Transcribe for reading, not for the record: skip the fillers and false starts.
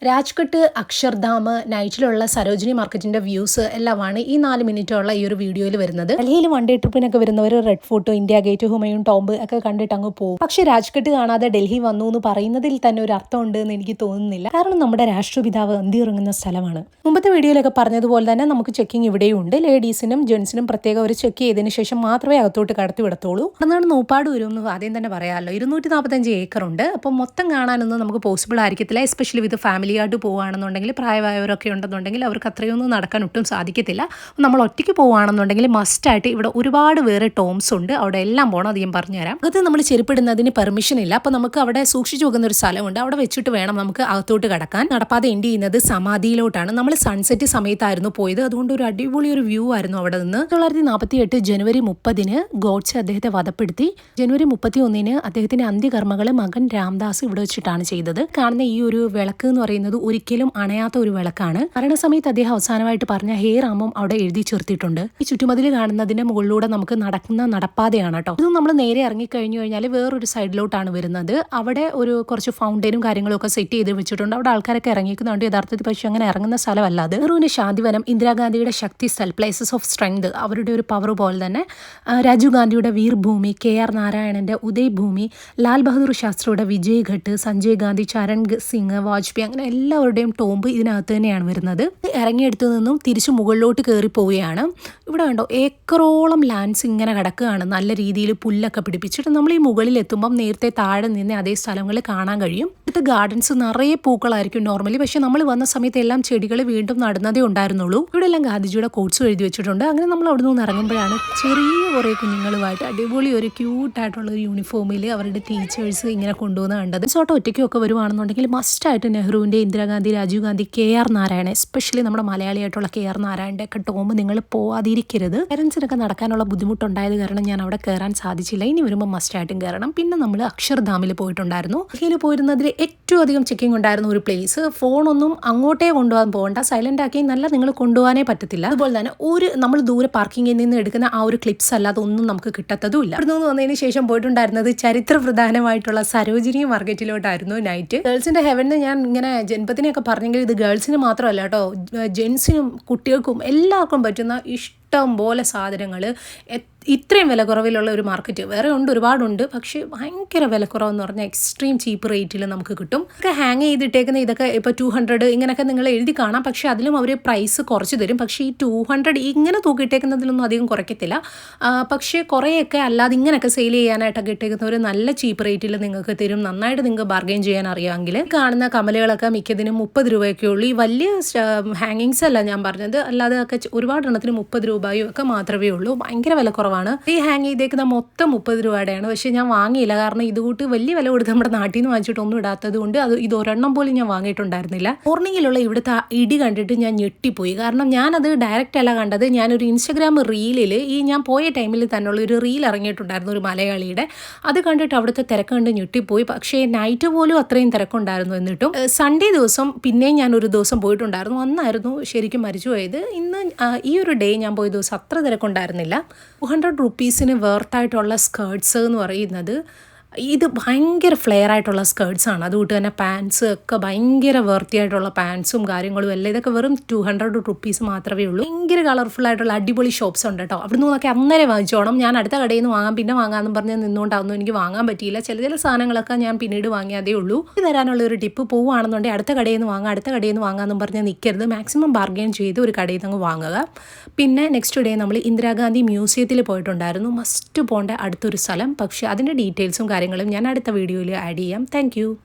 രാജ്ഘട്ട്, അക്ഷർധാം, നൈറ്റിലുള്ള സരോജിനി മാർക്കറ്റിന്റെ വ്യൂസ് എല്ലാമാണ് ഈ 4 മിനിറ്റുള്ള ഈ ഒരു വീഡിയോയിൽ വരുന്നത്. ഡൽഹിയിൽ വൺ ഡേ ട്രിപ്പിനൊക്കെ വരുന്നവർ red fort, India gate, Humayun tomb ഒക്കെ കണ്ടിട്ട് അങ്ങ് പോകും. പക്ഷെ രാജ്ഘട്ട് കാണാതെ ഡൽഹി വന്നു എന്ന് പറയുന്നതിൽ തന്നെ ഒരു അർത്ഥമുണ്ട് എന്ന് എനിക്ക് തോന്നുന്നില്ല. കാരണം നമ്മുടെ രാഷ്ട്രപിതാവ് അന്തി ഇറങ്ങുന്ന സ്ഥലമാണ്. മുമ്പത്തെ വീഡിയോയിലൊക്കെ പറഞ്ഞതുപോലെ തന്നെ നമുക്ക് ചെക്കിംഗ് ഇവിടെയും ഉണ്ട്. ലേഡീസിനും ജെന്റ്സിനും പ്രത്യേകം ഒരു ചെക്ക് ചെയ്തതിനു ശേഷം മാത്രമേ അകത്തോട്ട് കടത്തി വിടത്തുള്ളൂ. അന്നാണ് നോപ്പാട് വരും എന്ന് ആദ്യം തന്നെ പറയാമല്ലോ. 245 ഏക്കറുണ്ട്. അപ്പോൾ മൊത്തം കാണാനൊന്നും നമുക്ക് പോസിബിൾ ആയിരിക്കത്തില്ല. എസ്പെഷ്യലി വിത്ത് ഫാമിലി ആയിട്ട് പോവുകയാണെന്നുണ്ടെങ്കിൽ, പ്രായമായവരൊക്കെ ഉണ്ടെന്നുണ്ടെങ്കിൽ അവർക്ക് അത്രയൊന്നും നടക്കാൻ ഒട്ടും സാധിക്കത്തില്ല. നമ്മൾ ഒറ്റയ്ക്ക് പോവുകയാണെന്നുണ്ടെങ്കിൽ മസ്റ്റായിട്ട് ഇവിടെ ഒരുപാട് വേറെ ടോംസ് ഉണ്ട്. അവിടെ എല്ലാം പോകണം. അത് ഞാൻ പറഞ്ഞുതരാം. അത് നമ്മൾ ചെരുപ്പിടുന്നതിന് പെർമിഷൻ ഇല്ല. അപ്പോൾ നമുക്ക് അവിടെ സൂക്ഷിച്ചു വെക്കുന്ന ഒരു സ്ഥലമുണ്ട്. അവിടെ വെച്ചിട്ട് വേണം നമുക്ക് അകത്തോട്ട് കടക്കാൻ. നടപ്പാതെ എൻഡ് ചെയ്യുന്നത് സമാധിയിലോട്ടാണ്. നമ്മൾ സൺസെറ്റ് സമയത്തായിരുന്നു പോയത്. അതുകൊണ്ട് ഒരു അടിപൊളി ഒരു വ്യൂ ആയിരുന്നു അവിടെ നിന്ന്. 1948 ജനുവരി 30 ഗോഡ്സെ അദ്ദേഹത്തെ വധപ്പെടുത്തി. ജനുവരി 31 അദ്ദേഹത്തിന്റെ അന്ത്യകർമ്മങ്ങൾ മകൻ രാംദാസ് ഇവിടെ വെച്ചിട്ടാണ് ചെയ്തത്. കാണുന്ന ഈ ഒരു വിളക്ക് എന്ന് പറയുന്നത് ഒരിക്കലും അണയാത്ത ഒരു വിളക്കാണ്. മരണസമയത്ത് അദ്ദേഹം അവസാനമായിട്ട് പറഞ്ഞ ഹേ രാമം അവിടെ എഴുതി ചേർത്തിട്ടുണ്ട്. ഈ ചുറ്റുമതിൽ കാണുന്നതിന്റെ മുകളിലൂടെ നമുക്ക് നടക്കുന്ന നടപ്പാതയാണ് കേട്ടോ. ഇത് നമ്മൾ നേരെ ഇറങ്ങിക്കഴിഞ്ഞു കഴിഞ്ഞാൽ വേറൊരു സൈഡിലോട്ടാണ് വരുന്നത്. അവിടെ ഒരു കുറച്ച് ഫൗണ്ടൈനും കാര്യങ്ങളും ഒക്കെ സെറ്റ് ചെയ്ത് വെച്ചിട്ടുണ്ട്. അവിടെ ആൾക്കാരൊക്കെ ഇറങ്ങിക്കുന്നുണ്ട്. യഥാർത്ഥത്തിൽ പക്ഷേ അങ്ങനെ ഇറങ്ങുന്ന സ്ഥലമല്ല അത്. നെഹ്റുവിന്റെ ശാന്തിവനം, ഇന്ദിരാഗാന്ധിയുടെ ശക്തി സ്ഥൽ, പ്ലേസസ് ഓഫ് സ്ട്രെങ്ത്, അവരുടെ ഒരു പവർ പോലെ തന്നെ രാജീവ് ഗാന്ധിയുടെ വീർഭൂമി, KR നാരായണന്റെ ഉദയ്ഭൂമി, ലാൽ ബഹദൂർ ശാസ്ത്രിയുടെ വിജയ്ഘട്ട്, സഞ്ജയ് ഗാന്ധി, ചരൺ സിംഗ്, വാജ്പേയി, അങ്ങനെ എല്ലാവരുടെയും ടോംബ് ഇതിനകത്ത് തന്നെയാണ് വരുന്നത്. ഇറങ്ങിയെടുത്തു നിന്നും തിരിച്ചു മുകളിലോട്ട് കയറി പോവുകയാണ്. ഇവിടെ കണ്ടോ ഏക്കറോളം ലാൻഡ്സ് ഇങ്ങനെ കിടക്കുകയാണ്. നല്ല രീതിയിൽ പുല്ലൊക്കെ പിടിപ്പിച്ചിട്ട് നമ്മൾ ഈ മുകളിൽ എത്തുമ്പം നേരത്തെ താഴെ നിന്ന് അതേ സ്ഥലങ്ങളിൽ കാണാൻ കഴിയും. ഇവിടുത്തെ ഗാർഡൻസ് നിറയെ പൂക്കളായിരിക്കും നോർമലി. പക്ഷെ നമ്മൾ വന്ന സമയത്ത് എല്ലാം ചെടികൾ വീണ്ടും നടുന്നതേ ഉണ്ടായിരുന്നുള്ളൂ. ഇവിടെ എല്ലാം ഗാന്ധിജിയുടെ കോട്ട്സും എഴുതി വെച്ചിട്ടുണ്ട്. അങ്ങനെ നമ്മൾ അവിടെ നിന്ന് ഇറങ്ങുമ്പോഴാണ് ചെറിയ കുറേ കുഞ്ഞുങ്ങളുമായിട്ട് അടിപൊളി ഒരു ക്യൂട്ടായിട്ടുള്ള ഒരു യൂണിഫോമിൽ അവരുടെ ടീച്ചേഴ്സ് ഇങ്ങനെ കൊണ്ടുവന്ന് കണ്ടത്. സോട്ടോ ഒറ്റയ്ക്കൊക്കെ വരുവാണെന്നുണ്ടെങ്കിൽ മസ്റ്റായിട്ട് നെഹ്റുവിൻ്റെ, ഇന്ദിരാഗാന്ധി, രാജീവ് ഗാന്ധി, KR നാരായണൻ, എസ്പെഷ്യലി നമ്മുടെ മലയാളിയായിട്ടുള്ള KR നാരായണൻ്റെ ഒക്കെ ടോംബ് നിങ്ങൾ പോവാതിരിക്കരുത്. പേരൻസിനൊക്കെ നടക്കാനുള്ള ബുദ്ധിമുട്ടുണ്ടായത് കാരണം ഞാൻ അവിടെ കയറാൻ സാധിച്ചില്ല. ഇനി വരുമ്പോൾ മസ്റ്റായിട്ടും കയറണം. പിന്നെ നമ്മൾ അക്ഷർധാമിൽ പോയിട്ടുണ്ടായിരുന്നു. ഡൽഹിയിൽ പോയിരുന്നതിൽ ഏറ്റവും അധികം ചെക്കിംഗ് ഉണ്ടായിരുന്ന ഒരു പ്ലേസ്. ഫോണൊന്നും അങ്ങോട്ടേ കൊണ്ടുപോകാൻ പോകണ്ട, സൈലന്റ് ആക്കി നല്ല നിങ്ങൾ കൊണ്ടുപോകാനേ പറ്റത്തില്ല. അതുപോലെ തന്നെ നമ്മൾ ദൂരെ പാർക്കിങ്ങിൽ നിന്ന് എടുക്കുന്ന ആ ഒരു ക്ലിപ്സ് അല്ലാതെ ഒന്നും നമുക്ക് കിട്ടത്തതുമില്ല. അവിടെ നിന്ന് വന്നതിന് ശേഷം പോയിട്ടുണ്ടായിരുന്നത് ചരിത്ര പ്രധാനമായിട്ടുള്ള സരോജിനി മാർക്കറ്റിലോട്ടായിരുന്നു നൈറ്റ്. ഗേൾസിന്റെ ഹെവൻ ഞാൻ ഇങ്ങനെ ജൻപത്തിനെയൊക്കെ പറഞ്ഞെങ്കിൽ ഇത് ഗേൾസിന് മാത്രമല്ല കേട്ടോ, ജെൻസിനും കുട്ടികൾക്കും എല്ലാവർക്കും പറ്റുന്ന ഇഷ്ടം പോലെ സാധനങ്ങൾ. ഇത്രയും വില കുറവിലുള്ള ഒരു മാർക്കറ്റ് വേറെ ഉണ്ട്, ഒരുപാടുണ്ട്. പക്ഷേ ഭയങ്കര വിലക്കുറവെന്ന് പറഞ്ഞാൽ എക്സ്ട്രീം ചീപ്പ് റേറ്റിൽ നമുക്ക് കിട്ടും. ഒക്കെ ഹാങ് ചെയ്തിട്ടേക്കുന്ന ഇതൊക്കെ ഇപ്പോൾ 200 ഇങ്ങനെയൊക്കെ നിങ്ങൾ എഴുതി കാണാം. പക്ഷേ അതിലും അവർ പ്രൈസ് കുറച്ച് തരും. പക്ഷേ ഈ 200 ഇങ്ങനെ തൂക്കിയിട്ടേക്കുന്നതിലൊന്നും അധികം കുറയ്ക്കത്തില്ല. പക്ഷേ കുറേയൊക്കെ അല്ലാതെ ഇങ്ങനെയൊക്കെ സെയിൽ ചെയ്യാനായിട്ടൊക്കെ ഇട്ടേക്കുന്ന ഒരു നല്ല ചീപ്പ് റേറ്റിൽ നിങ്ങൾക്ക് തരും. നന്നായിട്ട് നിങ്ങൾക്ക് ബാർഗെയിൻ ചെയ്യാൻ അറിയാമെങ്കിൽ. കാണുന്ന കമലുകളൊക്കെ മിക്കതിനും 30 രൂപയൊക്കെ ഉള്ളൂ. ഈ വലിയ ഹാങ്ങിങ്സ് അല്ല ഞാൻ പറഞ്ഞത്, അല്ലാതെ ഒക്കെ ഒരുപാട് എണ്ണത്തിന് 30 രൂപയും ഒക്കെ മാത്രമേ ഉള്ളൂ. ഭയങ്കര വിലക്കുറവാണ്. ഈ ഹാങ് ചെയ്തേക്കുന്ന മൊത്തം 30 രൂപയുടെയാണ്. പക്ഷേ ഞാൻ വാങ്ങിയില്ല. കാരണം ഇതുകൂട്ട് വലിയ വില കൊടുത്ത് നമ്മുടെ നാട്ടിൽ നിന്ന് വാങ്ങിച്ചിട്ടൊന്നും ഇടാത്തത് കൊണ്ട് ഇത് ഒരെണ്ണം പോലും ഞാൻ വാങ്ങിയിട്ടുണ്ടായിരുന്നില്ല. മോർണിംഗിലുള്ള ഇവിടുത്തെ ഇടി കണ്ടിട്ട് ഞാൻ ഞെട്ടിപ്പോയി. കാരണം ഞാനത് ഡയറക്റ്റ് അല്ല കണ്ടത്. ഞാനൊരു ഇൻസ്റ്റഗ്രാം റീലിൽ ഞാൻ പോയ ടൈമിൽ തന്നെയുള്ള ഒരു റീൽ ഇറങ്ങിയിട്ടുണ്ടായിരുന്നു ഒരു മലയാളിയുടെ. അത് കണ്ടിട്ട് അവിടുത്തെ തിരക്ക് കണ്ട് ഞെട്ടിപ്പോയി. പക്ഷേ നൈറ്റ് പോലും അത്രയും തിരക്കുണ്ടായിരുന്നു. എന്നിട്ടും സൺഡേ ദിവസം പിന്നെയും ഞാൻ ഒരു ദിവസം പോയിട്ടുണ്ടായിരുന്നു. അന്നായിരുന്നു ശരിക്കും മരിച്ചുപോയത്. ഇന്ന് ഈ ഒരു ഡേ ഞാൻ പോയ ദിവസം അത്ര തിരക്കുണ്ടായിരുന്നില്ല. 200 റുപ്പീസിന് വേർത്തായിട്ടുള്ള സ്കേർട്സ് എന്ന് പറയുന്നത് ഇത് ഭയങ്കര ഫ്ലെയർ ആയിട്ടുള്ള സ്കേർട്സ് ആണ്. അതുകൊണ്ട് തന്നെ പാൻസ് ഒക്കെ ഭയങ്കര വേർത്തിയായിട്ടുള്ള പാൻസും കാര്യങ്ങളും എല്ലാം. ഇതൊക്കെ വെറും 200 റുപ്പീസ് മാത്രമേ ഉള്ളൂ. ഭയങ്കര കളർഫുൾ ആയിട്ടുള്ള അടിപൊളി ഷോപ്സ് ഉണ്ട് കേട്ടോ. അവിടെ നിന്നൊക്കെ അന്നേരം വാങ്ങിച്ചോണം. ഞാൻ അടുത്ത കടയിൽ നിന്ന് വാങ്ങാം പിന്നെ വാങ്ങാമെന്ന് പറഞ്ഞ് നിന്നുകൊണ്ടാവുന്നു എനിക്ക് വാങ്ങാൻ പറ്റിയില്ല. ചില സാധനങ്ങളൊക്കെ ഞാൻ പിന്നീട് വാങ്ങിയതേ ഉള്ളൂ. ഇത് തരാനുള്ള ഒരു ടിപ്പ്, പോവുകയാണെന്നുണ്ടെങ്കിൽ അടുത്ത കടയിൽ നിന്ന് വാങ്ങാമെന്ന് പറഞ്ഞ് നിൽക്കരുത്. മാക്സിമം ബാർഗെയിൻ ചെയ്ത് ഒരു കടയിൽ നിന്ന് വാങ്ങുക. പിന്നെ നെക്സ്റ്റ് ഡേ നമ്മൾ ഇന്ദിരാഗാന്ധി മ്യൂസിയത്തിൽ പോയിട്ടുണ്ടായിരുന്നു. മസ്റ്റ് പോകേണ്ട അടുത്തൊരു സ്ഥലം. പക്ഷേ അതിൻ്റെ ഡീറ്റെയിൽസും കാര്യങ്ങളും ഞാൻ അടുത്ത വീഡിയോയിൽ ആഡ് ചെയ്യാം. താങ്ക്